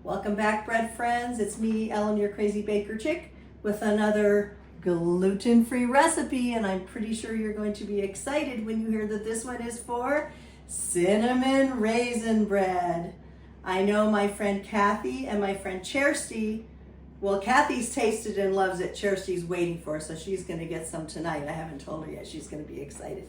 Welcome back, bread friends. It's me, Ellen, your crazy baker chick, with another gluten-free recipe, and I'm pretty sure you're going to be excited when you hear that this one is for cinnamon raisin bread. I know my friend Kathy and my friend Chersty. Well, Kathy's tasted and loves it. Chersty's waiting for her, so she's going to get some tonight. I haven't told her yet. She's going to be excited.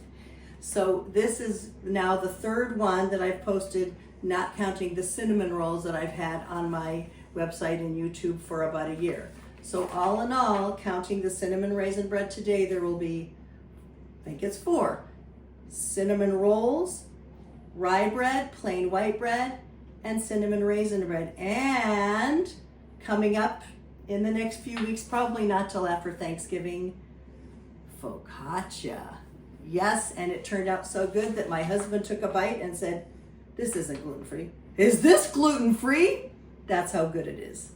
So this is now the third one that I've posted, not counting the cinnamon rolls that I've had on my website and YouTube for about a year. So all in all, counting the cinnamon raisin bread today, there will be, I think it's 4, cinnamon rolls, rye bread, plain white bread, and cinnamon raisin bread. And coming up in the next few weeks, probably not till after Thanksgiving, focaccia. Yes, and it turned out so good that my husband took a bite and said, "This isn't gluten-free." Is this gluten-free? That's how good it is.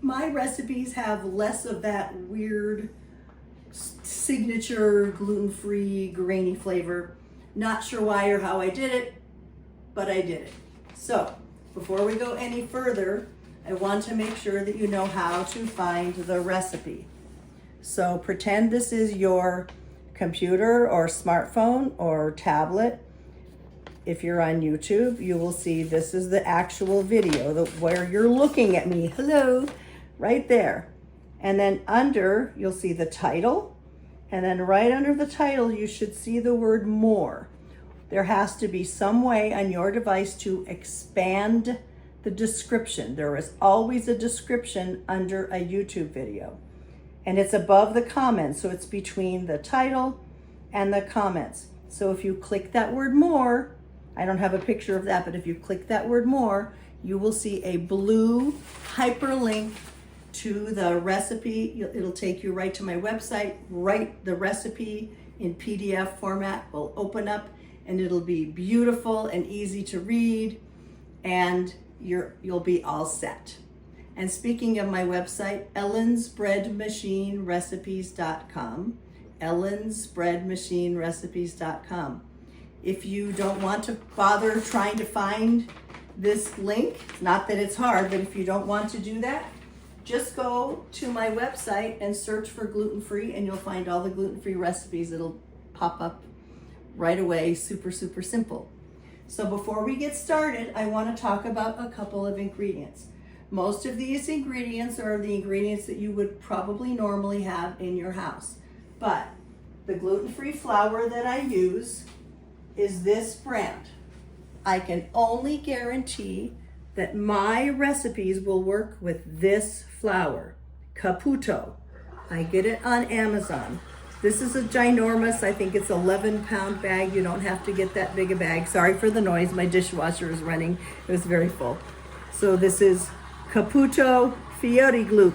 My recipes have less of that weird signature gluten-free grainy flavor. Not sure why or how I did it, but I did it. So before we go any further, I want to make sure that you know how to find the recipe. So pretend this is your computer or smartphone or tablet. If you're on YouTube, you will see this is the actual video where you're looking at me. Hello, right there. And then under, you'll see the title. And then right under the title, you should see the word more. There has to be some way on your device to expand the description. There is always a description under a YouTube video. And it's above the comments, so it's between the title and the comments. So if you click that word more, I don't have a picture of that, but if you click that word more, you will see a blue hyperlink to the recipe. It'll take you right to my website. Right, the recipe in PDF format will open up, and it'll be beautiful and easy to read, and you'll be all set. And speaking of my website, ellensbreadmachinerecipes.com, ellensbreadmachinerecipes.com. If you don't want to bother trying to find this link, not that it's hard, but if you don't want to do that, just go to my website and search for gluten-free, and you'll find all the gluten-free recipes. It'll pop up right away, super, super simple. So before we get started, I want to talk about a couple of ingredients. Most of these ingredients are the ingredients that you would probably normally have in your house. But the gluten-free flour that I use is this brand. I can only guarantee that my recipes will work with this flour, Kaputo. I get it on Amazon. This is a ginormous, I think it's 11-pound bag. You don't have to get that big a bag. Sorry for the noise, my dishwasher is running. It was very full. So this is Kaputo Flour,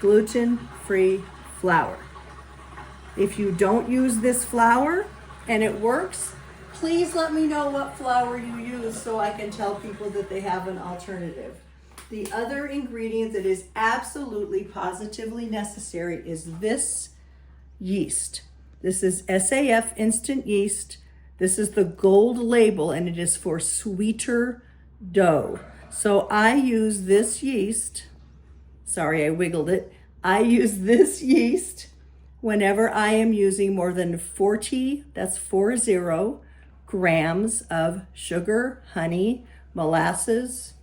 gluten-free flour. If you don't use this flour and it works, please let me know what flour you use so I can tell people that they have an alternative. The other ingredient that is absolutely positively necessary is this yeast. This is SAF instant yeast. This is the gold label, and it is for sweeter dough. So I use this yeast. Sorry, I wiggled it. I use this yeast whenever I am using more than 40, that's 40 grams of sugar, honey, molasses,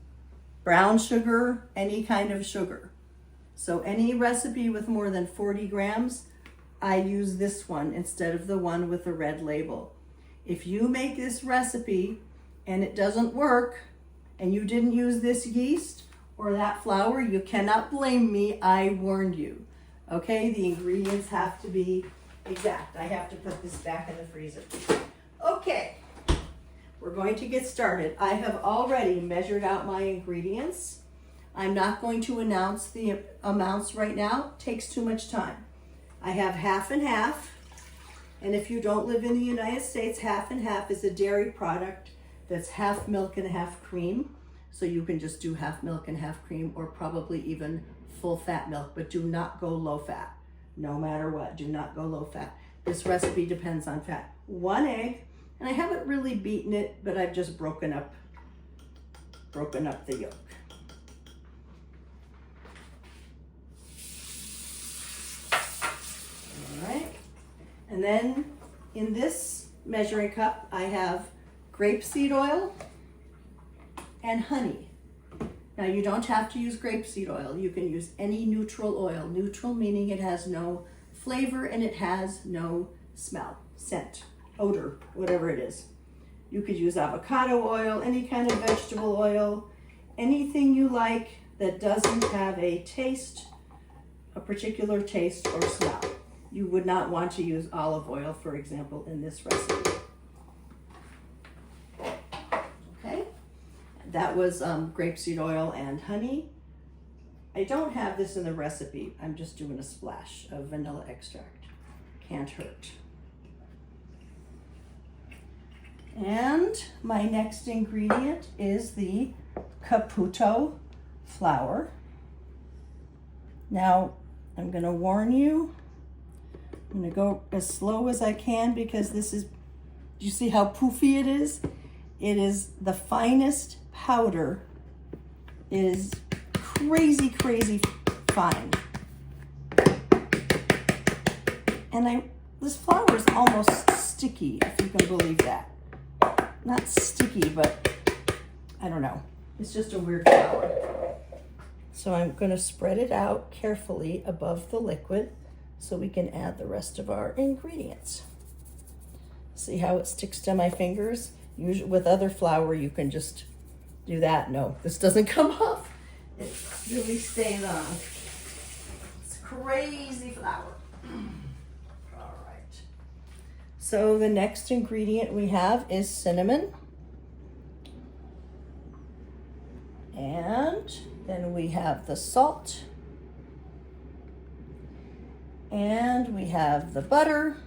brown sugar, any kind of sugar. So any recipe with more than 40 grams, I use this one instead of the one with the red label. If you make this recipe and it doesn't work, and you didn't use this yeast or that flour, you cannot blame me. I warned you. Okay, the ingredients have to be exact. I have to put this back in the freezer. Okay, we're going to get started. I have already measured out my ingredients. I'm not going to announce the amounts right now. It takes too much time. I have half and half, and if you don't live in the United States, half and half is a dairy product that's half milk and half cream. So you can just do half milk and half cream, or probably even full fat milk, but do not go low fat. No matter what, do not go low fat. This recipe depends on fat. 1 egg, and I haven't really beaten it, but I've just broken up the yolk. And then in this measuring cup, I have grapeseed oil and honey. Now you don't have to use grapeseed oil. You can use any neutral oil. Neutral meaning it has no flavor and it has no smell, scent, odor, whatever it is. You could use avocado oil, any kind of vegetable oil, anything you like that doesn't have a taste, a particular taste or smell. You would not want to use olive oil, for example, in this recipe. Okay, that was grapeseed oil and honey. I don't have this in the recipe. I'm just doing a splash of vanilla extract. Can't hurt. And my next ingredient is the Kaputo flour. Now, I'm going to warn you, I'm going to go as slow as I can because this is, do you see how poofy it is? It is the finest powder. It is crazy, crazy fine. And this flour is almost sticky, if you can believe that. Not sticky, but I don't know. It's just a weird flour. So I'm going to spread it out carefully above the liquid so we can add the rest of our ingredients. See how it sticks to my fingers? Usually with other flour, you can just do that. No, this doesn't come off. It really stays on. It's crazy flour. All right. So the next ingredient we have is cinnamon. And then we have the salt. And we have the butter.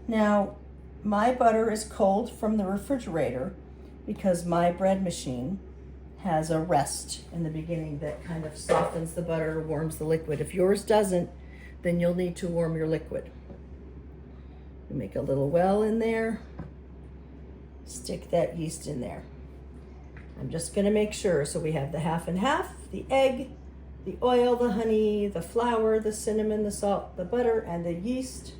Now, my butter is cold from the refrigerator because my bread machine has a rest in the beginning that kind of softens the butter, warms the liquid. If yours doesn't, then you'll need to warm your liquid. You make a little well in there, stick that yeast in there. I'm just gonna make sure, so we have the half and half, the egg, the oil, the honey, the flour, the cinnamon, the salt, the butter, and the yeast.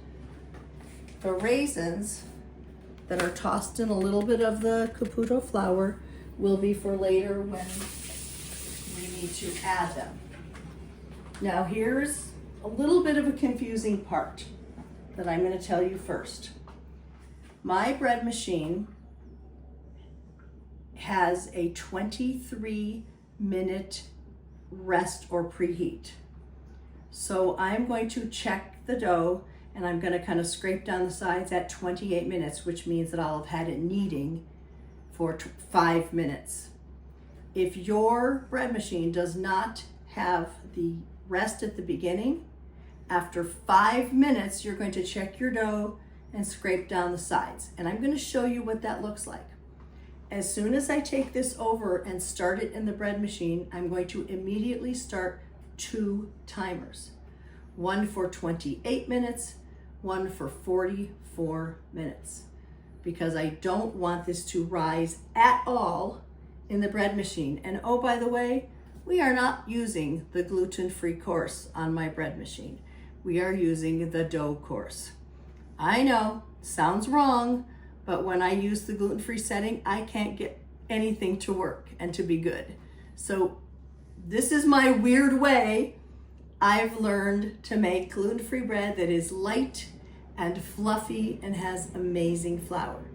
The raisins that are tossed in a little bit of the Kaputo flour will be for later when we need to add them. Now here's a little bit of a confusing part that I'm going to tell you first. My bread machine has a 23-minute rest or preheat. So I'm going to check the dough and I'm going to kind of scrape down the sides at 28 minutes, which means that I'll have had it kneading for 5 minutes. If your bread machine does not have the rest at the beginning, after 5 minutes, you're going to check your dough and scrape down the sides. And I'm going to show you what that looks like. As soon as I take this over and start it in the bread machine, I'm going to immediately start 2 timers. One for 28 minutes, one for 44 minutes, because I don't want this to rise at all in the bread machine. And oh, by the way, we are not using the gluten-free course on my bread machine. We are using the dough course. I know, sounds wrong, but when I use the gluten-free setting, I can't get anything to work and to be good. So this is my weird way I've learned to make gluten-free bread that is light and fluffy and has amazing flour.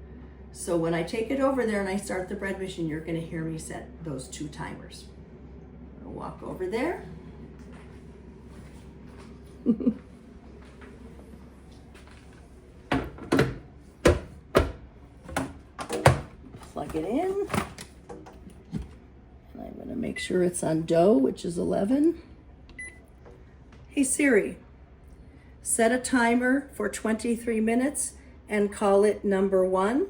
So when I take it over there and I start the bread machine, you're gonna hear me set those 2 timers. I'll walk over there. Plug it in. And I'm gonna make sure it's on dough, which is 11. Hey Siri, set a timer for 23 minutes and call it number 1.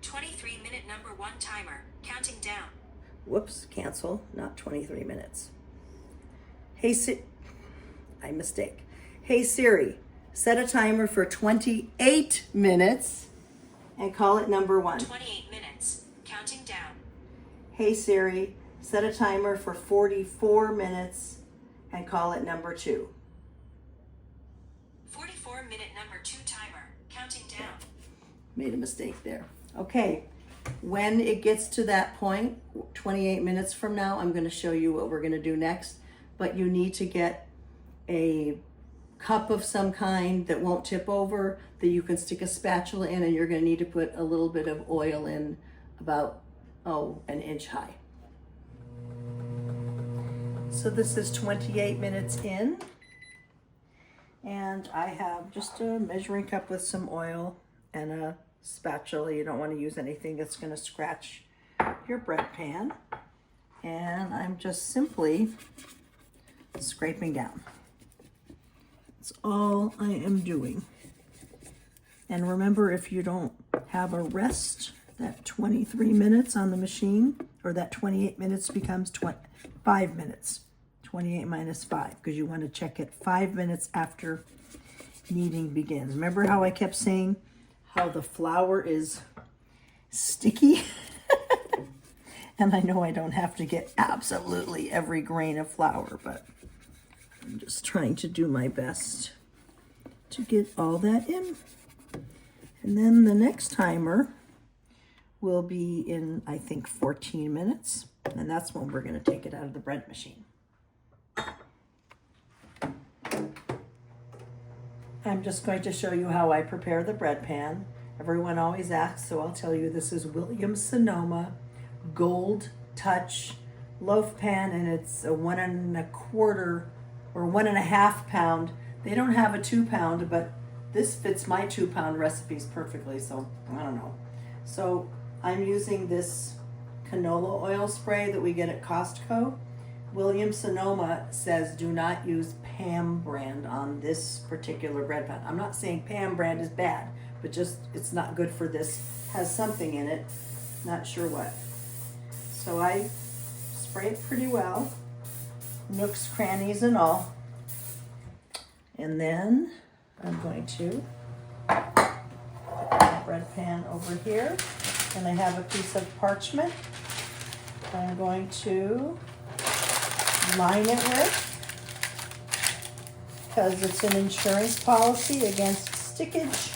23-minute number 1 timer, counting down. Whoops, cancel, not 23 minutes. I mistake. Hey Siri, set a timer for 28 minutes and call it number 1. 28 minutes, counting down. Hey Siri, set a timer for 44 minutes I call it number 2. 44-minute number 2 timer. Counting down. Made a mistake there. Okay, when it gets to that point, 28 minutes from now, I'm going to show you what we're going to do next. But you need to get a cup of some kind that won't tip over, that you can stick a spatula in, and you're going to need to put a little bit of oil in, about, an inch high. So this is 28 minutes in, and I have just a measuring cup with some oil and a spatula. You don't want to use anything that's going to scratch your bread pan. And I'm just simply scraping down. That's all I am doing. And remember, if you don't have a rest, that 23 minutes on the machine, or that 28 minutes becomes 5 minutes. 28 minus 5, because you want to check it 5 minutes after kneading begins. Remember how I kept saying how the flour is sticky? And I know I don't have to get absolutely every grain of flour, but I'm just trying to do my best to get all that in. And then the next timer will be in, I think, 14 minutes. And that's when we're going to take it out of the bread machine. I'm just going to show you how I prepare the bread pan. Everyone always asks, so I'll tell you this is Williams-Sonoma Gold Touch loaf pan, and it's a 1 1/4 or 1.5 pound. They don't have a 2 pound, but this fits my 2 pound recipes perfectly, so I don't know. So I'm using this canola oil spray that we get at Costco. Williams-Sonoma says do not use Pam brand on this particular bread pan. I'm not saying Pam brand is bad, but just it's not good for this. Has something in it, not sure what. So I spray it pretty well, nooks, crannies, and all. And then I'm going to put my bread pan over here, and I have a piece of parchment I'm going to line it with, because it's an insurance policy against stickage.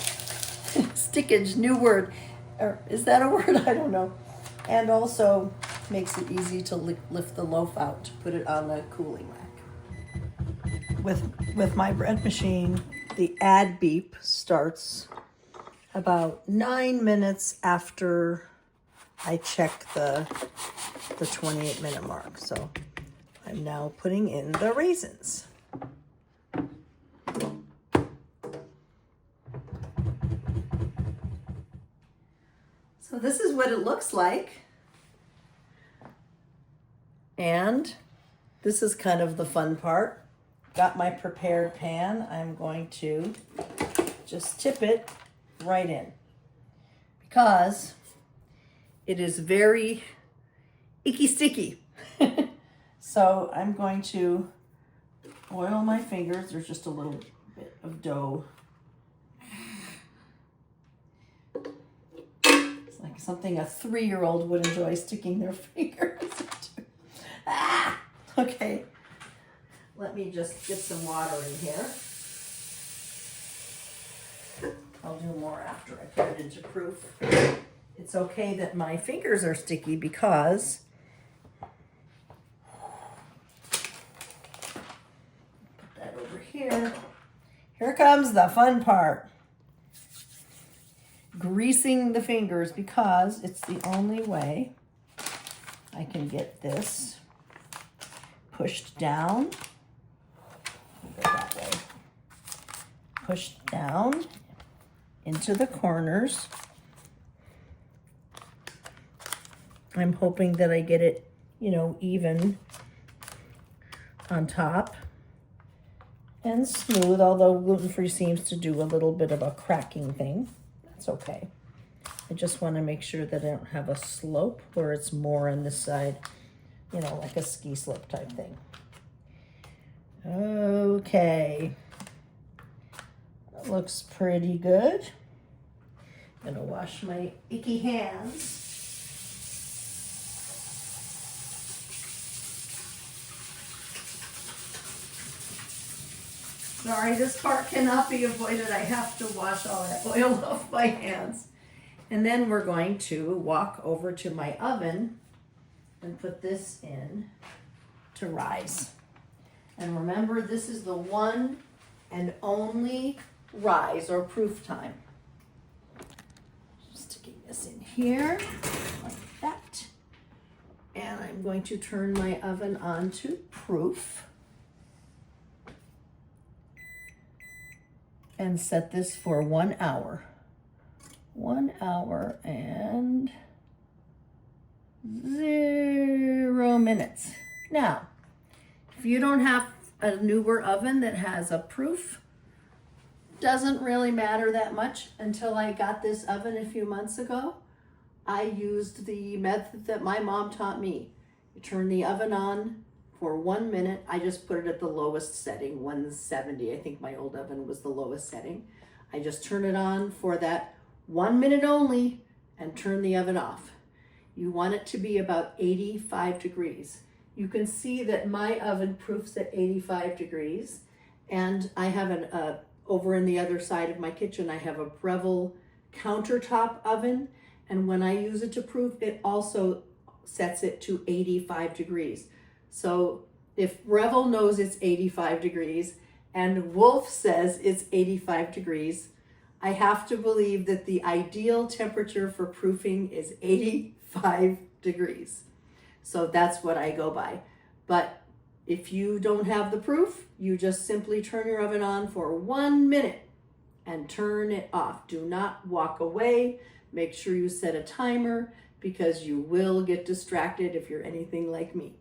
Stickage, new word. Or is that a word? I don't know. And also makes it easy to lift the loaf out, to put it on the cooling rack. With my bread machine, the ad beep starts about 9 minutes after I check the 28-minute mark. So I'm now putting in the raisins. So this is what it looks like. And this is kind of the fun part. Got my prepared pan. I'm going to just tip it right in, because it is very icky sticky. So I'm going to oil my fingers. There's just a little bit of dough. It's like something a 3-year-old would enjoy sticking their fingers into. Ah! Okay. Let me just get some water in here. I'll do more after I put it into proof. It's okay that my fingers are sticky, because put that over here. Here comes the fun part. Greasing the fingers, because it's the only way I can get this pushed down. Go that way. Pushed down into the corners. I'm hoping that I get it, even on top and smooth, although gluten-free seems to do a little bit of a cracking thing. That's okay. I just want to make sure that I don't have a slope where it's more on this side, like a ski slope type thing. Okay. That looks pretty good. I'm gonna wash my icky hands. Sorry, this part cannot be avoided. I have to wash all that oil off my hands. And then we're going to walk over to my oven and put this in to rise. And remember, this is the one and only rise or proof time. Just sticking this in here like that. And I'm going to turn my oven on to proof. And set this for 1 hour. 1 hour and 0 minutes. Now, if you don't have a newer oven that has a proof, doesn't really matter that much. Until I got this oven a few months ago, I used the method that my mom taught me. You turn the oven on for 1 minute. I just put it at the lowest setting, 170. I think my old oven was the lowest setting. I just turn it on for that 1 minute only and turn the oven off. You want it to be about 85 degrees. You can see that my oven proofs at 85 degrees, and I have over in the other side of my kitchen, I have a Breville countertop oven, and when I use it to proof, it also sets it to 85 degrees. So if Breville knows it's 85 degrees and Wolf says it's 85 degrees, I have to believe that the ideal temperature for proofing is 85 degrees. So that's what I go by. But if you don't have the proof, you just simply turn your oven on for 1 minute and turn it off. Do not walk away. Make sure you set a timer because you will get distracted if you're anything like me.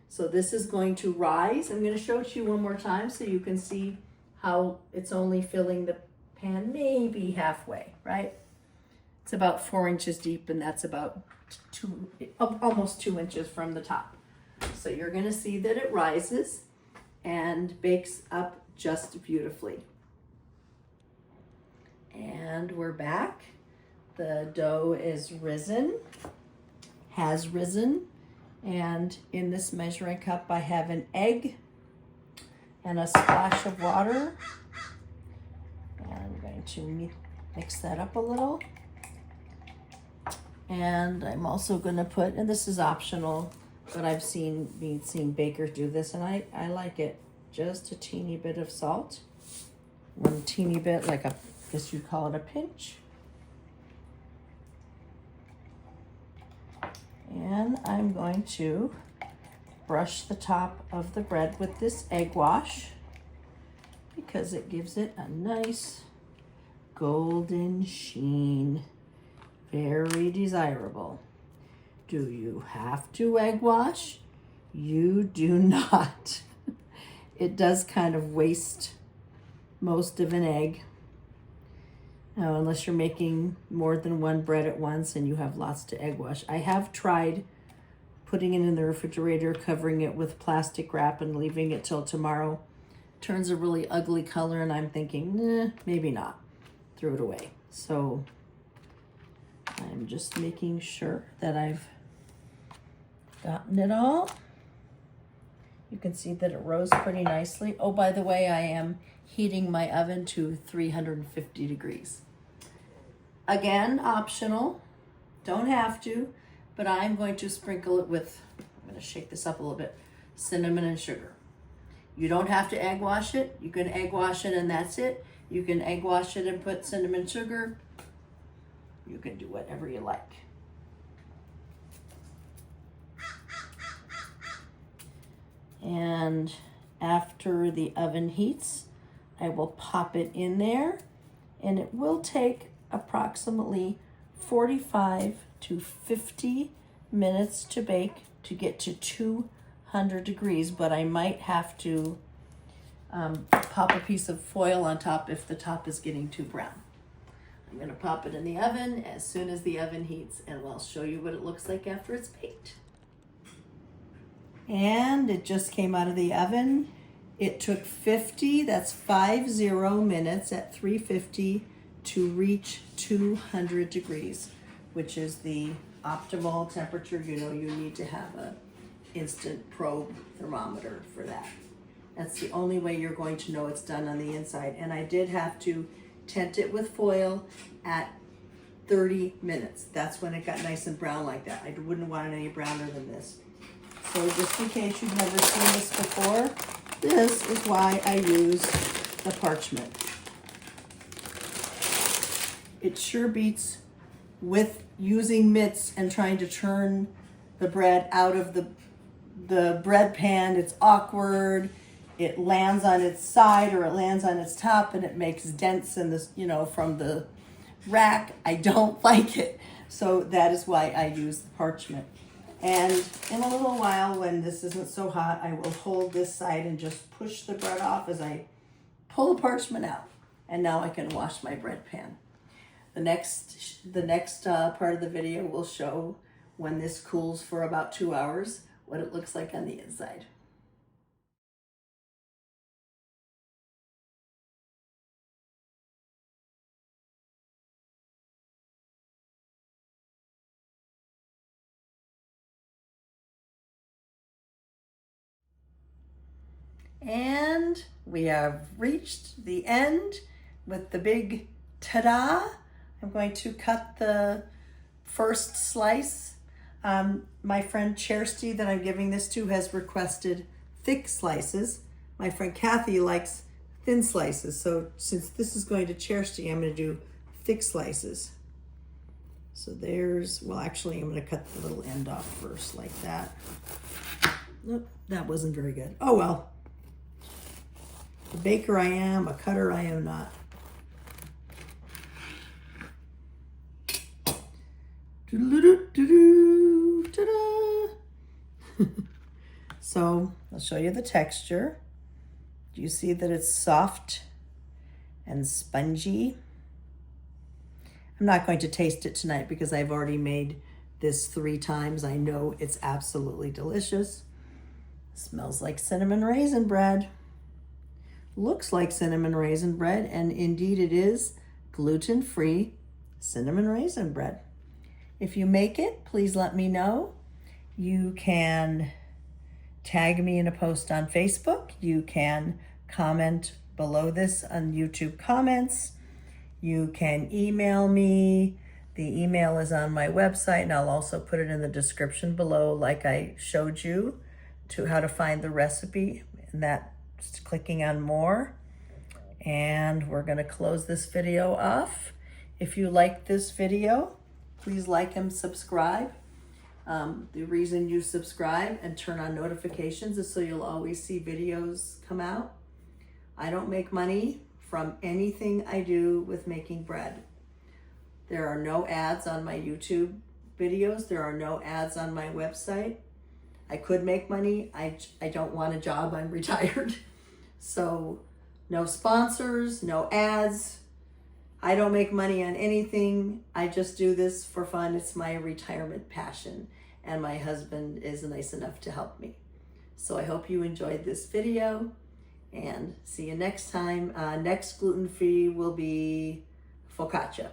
So this is going to rise. I'm going to show it to you one more time so you can see how it's only filling the pan maybe halfway, right? It's about 4 inches deep, and that's about almost 2 inches from the top. So you're going to see that it rises and bakes up just beautifully. And we're back. The dough is has risen. And in this measuring cup, I have an egg and a splash of water. And I'm going to mix that up a little. And I'm also going to put, and this is optional, but I've seen bakers do this, and I like it, just a teeny bit of salt. One teeny bit, like I guess you'd call it a pinch. And I'm going to brush the top of the bread with this egg wash because it gives it a nice golden sheen. Very desirable. Do you have to egg wash? You do not. It does kind of waste most of an egg. Now, unless you're making more than one bread at once and you have lots to egg wash. I have tried putting it in the refrigerator, covering it with plastic wrap and leaving it till tomorrow. Turns a really ugly color, and I'm thinking, nah, maybe not. Threw it away. So I'm just making sure that I've gotten it all. You can see that it rose pretty nicely. Oh, by the way, I am heating my oven to 350 degrees. Again, optional, don't have to, but I'm going to sprinkle it with, I'm going to shake this up a little bit, cinnamon and sugar. You don't have to egg wash it. You can egg wash it and that's it. You can egg wash it and put cinnamon sugar. You can do whatever you like. And after the oven heats, I will pop it in there, and it will take approximately 45 to 50 minutes to bake to get to 200 degrees, but I might have to pop a piece of foil on top if the top is getting too brown. I'm going to pop it in the oven as soon as the oven heats, and I'll show you what it looks like after it's baked. And it just came out of the oven. It took 50 minutes at 350 to reach 200 degrees, which is the optimal temperature. You know, you need to have an instant probe thermometer for that. That's the only way you're going to know it's done on the inside. And I did have to tent it with foil at 30 minutes. That's when it got nice and brown like that. I wouldn't want it any browner than this. So just in case you've never seen this before, this is why I use the parchment. It sure beats with using mitts and trying to turn the bread out of the bread pan. It's awkward. It lands on its side or it lands on its top and it makes dents in this, you know, from the rack. I don't like it. So that is why I use the parchment. And in a little while, when this isn't so hot, I will hold this side and just push the bread off as I pull the parchment out. And now I can wash my bread pan. The next part of the video will show when this cools for about 2 hours, what it looks like on the inside. And we have reached the end with the big ta-da. I'm going to cut the first slice. My friend Chersty that I'm giving this to has requested thick slices. My friend Kathy likes thin slices. So since this is going to Chersty, I'm going to do thick slices. So there's, well, actually I'm going to cut the little end off first like that. Nope, that wasn't very good. Oh well. A baker I am, a cutter I am not. So I'll show you the texture. Do you see that it's soft and spongy? I'm not going to taste it tonight because I've already made this 3 times. I know it's absolutely delicious. Smells like cinnamon raisin bread. Looks like cinnamon raisin bread, and indeed it is gluten-free cinnamon raisin bread. If you make it, please let me know. You can tag me in a post on Facebook. You can comment below this on YouTube comments. You can email me. The email is on my website, and I'll also put it in the description below like I showed you to how to find the recipe, and that's clicking on more. And we're going to close this video off. If you like this video, please like and subscribe. The reason you subscribe and turn on notifications is so you'll always see videos come out. I don't make money from anything I do with making bread. There are no ads on my YouTube videos. There are no ads on my website. I could make money. I don't want a job. I'm retired. So no sponsors, no ads. I don't make money on anything. I just do this for fun. It's my retirement passion. And my husband is nice enough to help me. So I hope you enjoyed this video and see you next time. Next gluten-free will be focaccia.